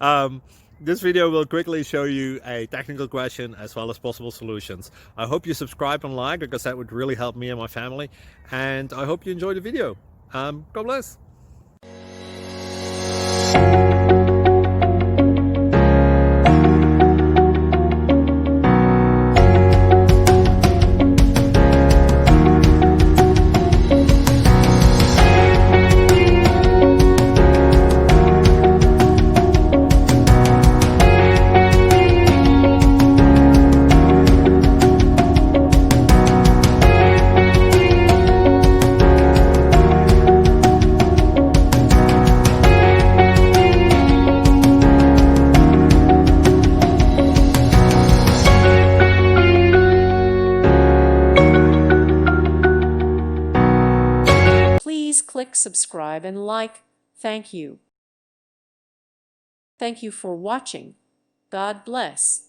um, this video will quickly show you a technical question as well as possible solutions. I hope you subscribe and like because that would really help me and my family. And I hope you enjoy the video. God bless. Please click subscribe and like. Thank you. Thank you for watching. God bless.